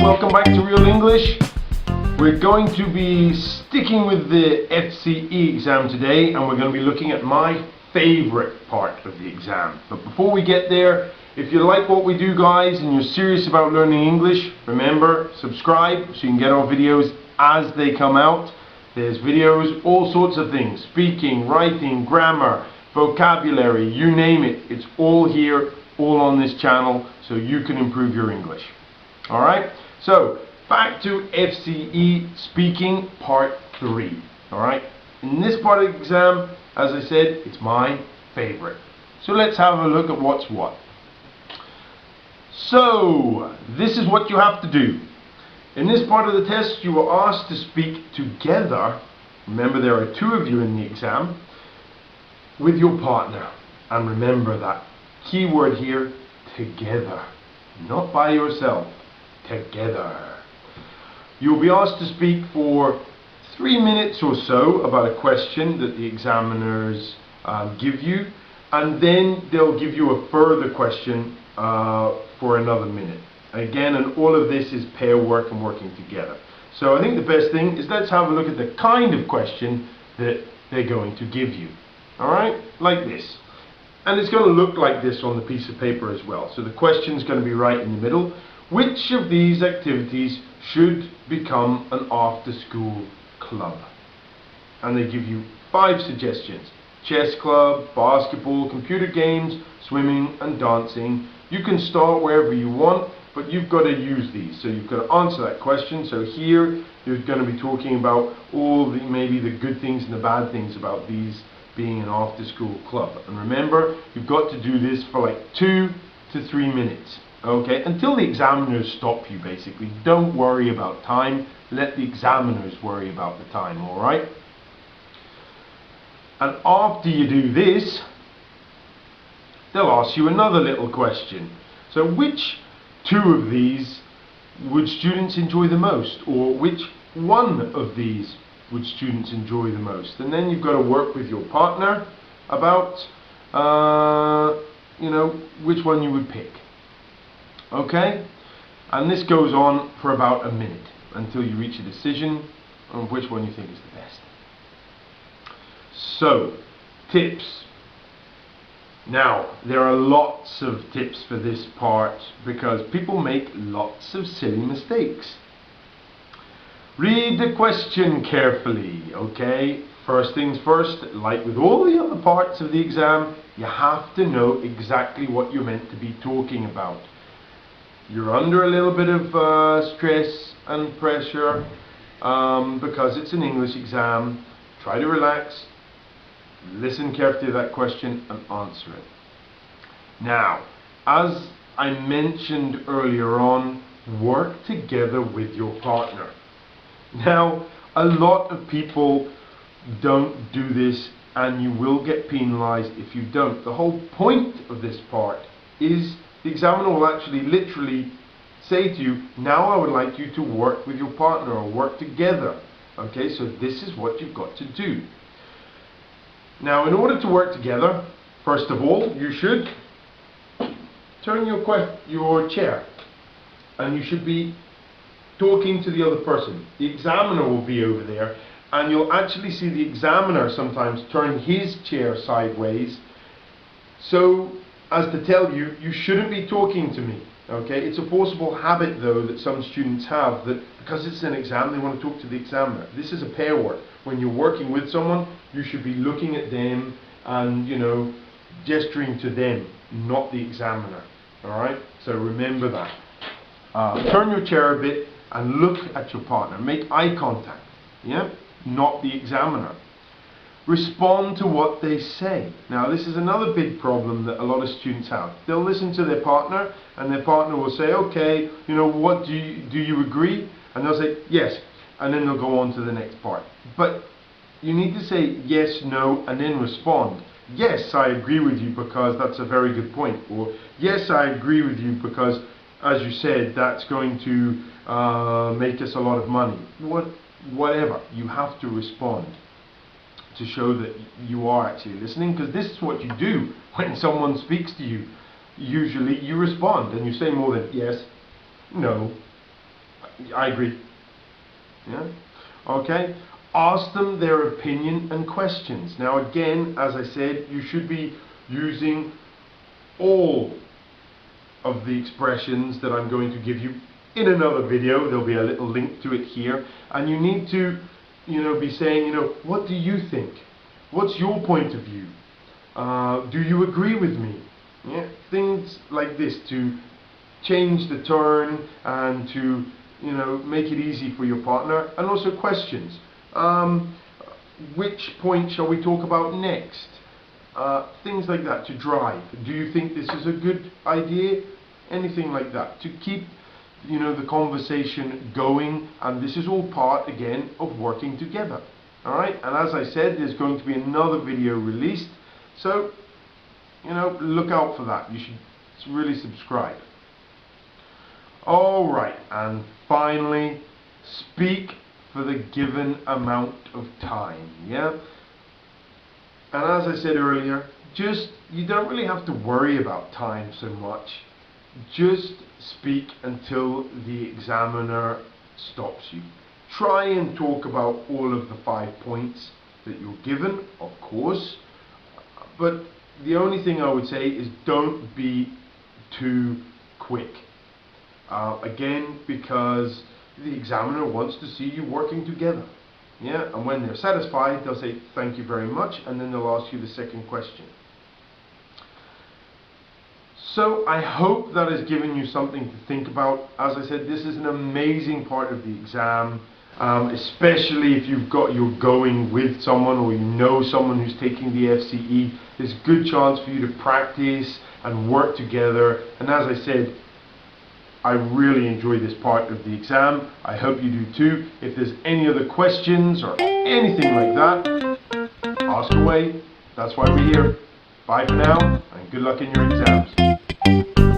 welcome back to Real English. We're going to be sticking with the FCE exam today, and we're going to be looking at my favorite part of the exam. But before we get there, if you like what we do, guys, and you're serious about learning English, remember, subscribe so you can get our videos as they come out. There's videos, all sorts of things, speaking, writing, grammar, vocabulary, you name it. It's all here, all on this channel, so you can improve your English. Alright, so back to FCE Speaking Part 3. Alright, in this part of the exam, as I said, it's my favorite. So let's have a look at what's what. So, this is what you have to do. In this part of the test, you are asked to speak together. Remember, there are two of you in the exam, with your partner. And remember that key word here, together. Not by yourself. Together. You'll be asked to speak for 3 minutes or so about a question that the examiners give you, and then they'll give you a further question for another minute. Again, and all of this is pair work and working together. So I think the best thing is let's have a look at the kind of question that they're going to give you. Alright, like this. And it's going to look like this on the piece of paper as well. So the question's going to be right in the middle. Which of these activities should become an after-school club? And they give you 5 suggestions. Chess club, basketball, computer games, swimming and dancing. You can start wherever you want, but you've got to use these. So you've got to answer that question. So here you're going to be talking about all the maybe the good things and the bad things about these being an after-school club. And remember, you've got to do this for like 2 to 3 minutes. Okay, until the examiners stop you, basically. Don't worry about time. Let the examiners worry about the time, alright? And after you do this, they'll ask you another little question. So which 2 of these would students enjoy the most? Or which one of these would students enjoy the most? And then you've got to work with your partner about, which one you would pick. Okay, and this goes on for about a minute until you reach a decision on which one you think is the best. So, tips. Now, there are lots of tips for this part because people make lots of silly mistakes. Read the question carefully, okay? First things first, like with all the other parts of the exam, you have to know exactly what you're meant to be talking about. You're under a little bit of stress and pressure because it's an English exam. Try to relax, listen carefully to that question and answer it. Now, as I mentioned earlier on, work together with your partner. Now, a lot of people don't do this and you will get penalized if you don't. The whole point of this part is the examiner will actually literally say to you, now I would like you to work with your partner or work together. Okay, so this is what you've got to do. Now, in order to work together, first of all, you should turn your chair and you should be talking to the other person. The examiner will be over there and you'll actually see the examiner sometimes turn his chair sideways. So, as to tell you, you shouldn't be talking to me. Okay, it's a forcible habit though that some students have, that because it's an exam they want to talk to the examiner. This is a pair work. When you're working with someone, you should be looking at them and gesturing to them, not the examiner. Alright, so remember that. Turn your chair a bit and look at your partner. Make eye contact, yeah, not the examiner. Respond to what they say. Now, this is another big problem that a lot of students have. They'll listen to their partner and their partner will say, okay, what do you agree? And they'll say yes, and then they'll go on to the next part. But you need to say yes, no, and then respond. Yes, I agree with you because that's a very good point. Or yes, I agree with you because, as you said, that's going to make us a lot of money. Whatever, you have to respond to show that you are actually listening, because this is what you do when someone speaks to you. Usually you respond and you say more than yes, no, I agree. Yeah. Okay. Ask them their opinion and questions. Now again, as I said, you should be using all of the expressions that I'm going to give you in another video. There'll be a little link to it here, and you need to, be saying, what do you think? What's your point of view? Do you agree with me? Yeah, things like this to change the turn and to make it easy for your partner. And also questions. Which point shall we talk about next? Things like that to drive. Do you think this is a good idea? Anything like that to keep the conversation going, and this is all part again of working together. Alright, and as I said, there's going to be another video released, so look out for that. You should really subscribe. Alright, and finally, speak for the given amount of time. Yeah, and as I said earlier, you don't really have to worry about time so much. Just speak until the examiner stops you. Try and talk about all of the 5 points that you're given, of course, but the only thing I would say is don't be too quick. Again, because the examiner wants to see you working together. Yeah, and when they're satisfied, they'll say thank you very much, and then they'll ask you the second question. So I hope that has given you something to think about. As I said, this is an amazing part of the exam, especially if you're going with someone or you know someone who's taking the FCE. There's a good chance for you to practice and work together. And as I said, I really enjoy this part of the exam. I hope you do too. If there's any other questions or anything like that, ask away. That's why we're here. Bye for now, and good luck in your exams.